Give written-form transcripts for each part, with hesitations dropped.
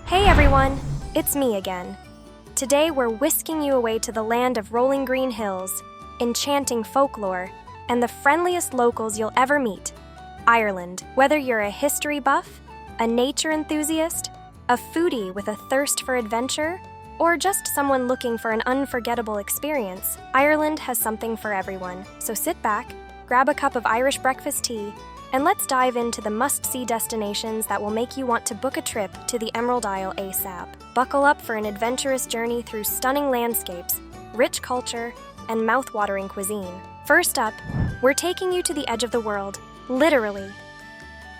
Hey everyone, it's me again. Today we're whisking you away to the land of rolling green hills, enchanting folklore, and the friendliest locals you'll ever meet, Ireland. Whether you're a history buff, a nature enthusiast, a foodie with a thirst for adventure, or just someone looking for an unforgettable experience, Ireland has something for everyone. So sit back, grab a cup of Irish breakfast tea, and let's dive into the must-see destinations that will make you want to book a trip to the Emerald Isle ASAP. Buckle up for an adventurous journey through stunning landscapes, rich culture, and mouth-watering cuisine. First up, we're taking you to the edge of the world, literally.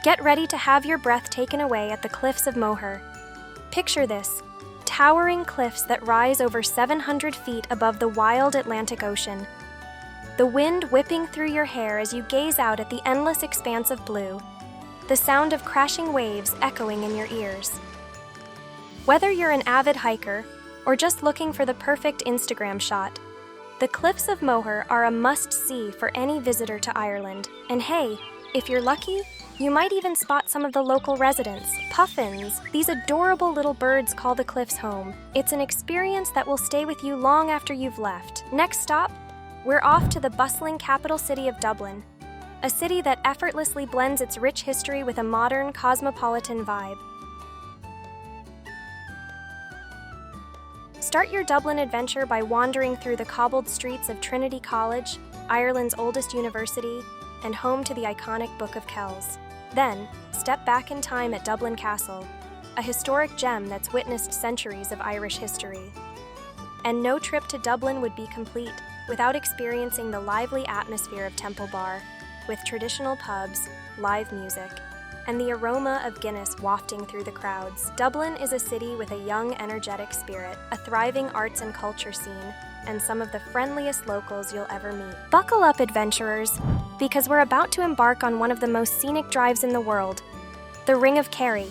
Get ready to have your breath taken away at the Cliffs of Moher. Picture this, towering cliffs that rise over 700 feet above the wild Atlantic Ocean. The wind whipping through your hair as you gaze out at the endless expanse of blue, the sound of crashing waves echoing in your ears. Whether you're an avid hiker or just looking for the perfect Instagram shot, the Cliffs of Moher are a must-see for any visitor to Ireland. And hey, if you're lucky, you might even spot some of the local residents, puffins. These adorable little birds call the cliffs home. It's an experience that will stay with you long after you've left. Next stop, we're off to the bustling capital city of Dublin, a city that effortlessly blends its rich history with a modern, cosmopolitan vibe. Start your Dublin adventure by wandering through the cobbled streets of Trinity College, Ireland's oldest university, and home to the iconic Book of Kells. Then, step back in time at Dublin Castle, a historic gem that's witnessed centuries of Irish history. And no trip to Dublin would be complete without experiencing the lively atmosphere of Temple Bar, with traditional pubs, live music, and the aroma of Guinness wafting through the crowds. Dublin is a city with a young, energetic spirit, a thriving arts and culture scene, and some of the friendliest locals you'll ever meet. Buckle up, adventurers, because we're about to embark on one of the most scenic drives in the world, the Ring of Kerry.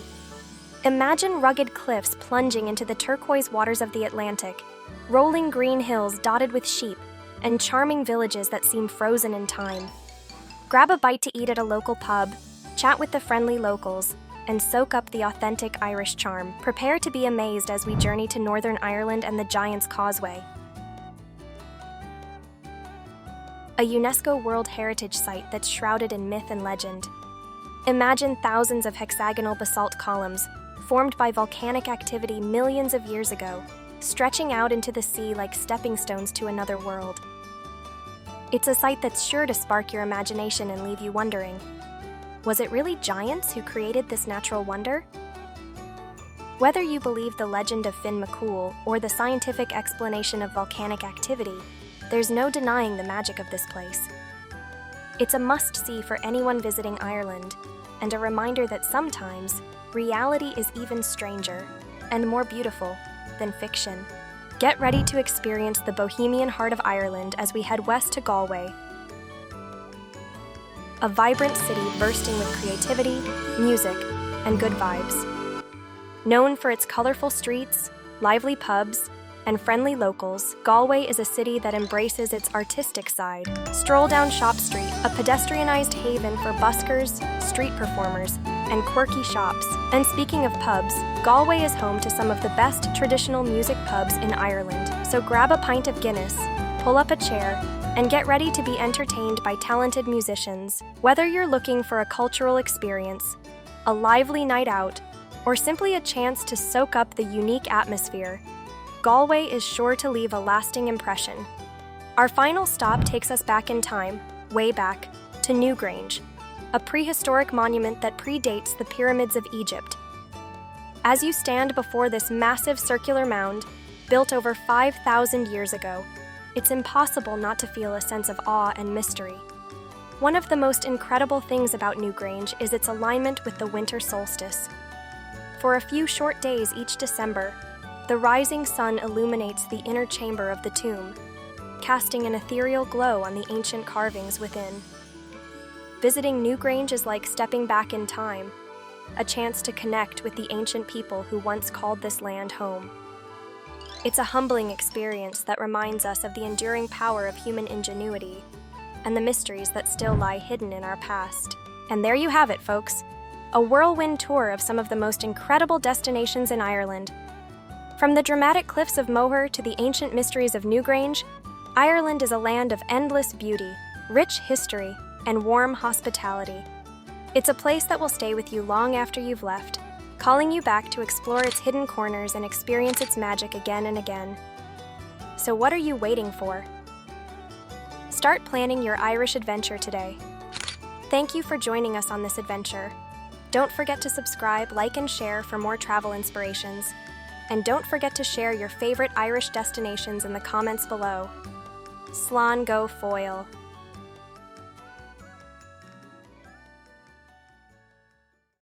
Imagine rugged cliffs plunging into the turquoise waters of the Atlantic, rolling green hills dotted with sheep, and charming villages that seem frozen in time. Grab a bite to eat at a local pub, chat with the friendly locals, and soak up the authentic Irish charm. Prepare to be amazed as we journey to Northern Ireland and the Giant's Causeway, a UNESCO World Heritage Site that's shrouded in myth and legend. Imagine thousands of hexagonal basalt columns, formed by volcanic activity millions of years ago, stretching out into the sea like stepping stones to another world. It's a sight that's sure to spark your imagination and leave you wondering, was it really giants who created this natural wonder? Whether you believe the legend of Finn McCool or the scientific explanation of volcanic activity, there's no denying the magic of this place. It's a must-see for anyone visiting Ireland, and a reminder that sometimes reality is even stranger and more beautiful than fiction. Get ready to experience the bohemian heart of Ireland as we head west to Galway, a vibrant city bursting with creativity, music, and good vibes. Known for its colorful streets, lively pubs, and friendly locals, Galway is a city that embraces its artistic side. Stroll down Shop Street, a pedestrianized haven for buskers, street performers, and quirky shops. And speaking of pubs, Galway is home to some of the best traditional music pubs in Ireland. So grab a pint of Guinness, pull up a chair, and get ready to be entertained by talented musicians. Whether you're looking for a cultural experience, a lively night out, or simply a chance to soak up the unique atmosphere, Galway is sure to leave a lasting impression. Our final stop takes us back in time, way back, to Newgrange, a prehistoric monument that predates the pyramids of Egypt. As you stand before this massive circular mound, built over 5,000 years ago, it's impossible not to feel a sense of awe and mystery. One of the most incredible things about Newgrange is its alignment with the winter solstice. For a few short days each December, the rising sun illuminates the inner chamber of the tomb, casting an ethereal glow on the ancient carvings within. Visiting Newgrange is like stepping back in time, a chance to connect with the ancient people who once called this land home. It's a humbling experience that reminds us of the enduring power of human ingenuity and the mysteries that still lie hidden in our past. And there you have it, folks. a whirlwind tour of some of the most incredible destinations in Ireland. From the dramatic Cliffs of Moher to the ancient mysteries of Newgrange, Ireland is a land of endless beauty, rich history, and warm hospitality. It's a place that will stay with you long after you've left, calling you back to explore its hidden corners and experience its magic again and again. So what are you waiting for? Start planning your Irish adventure today. Thank you for joining us on this adventure. Don't forget to subscribe, like, and share for more travel inspirations. And don't forget to share your favorite Irish destinations in the comments below. Slán go foil.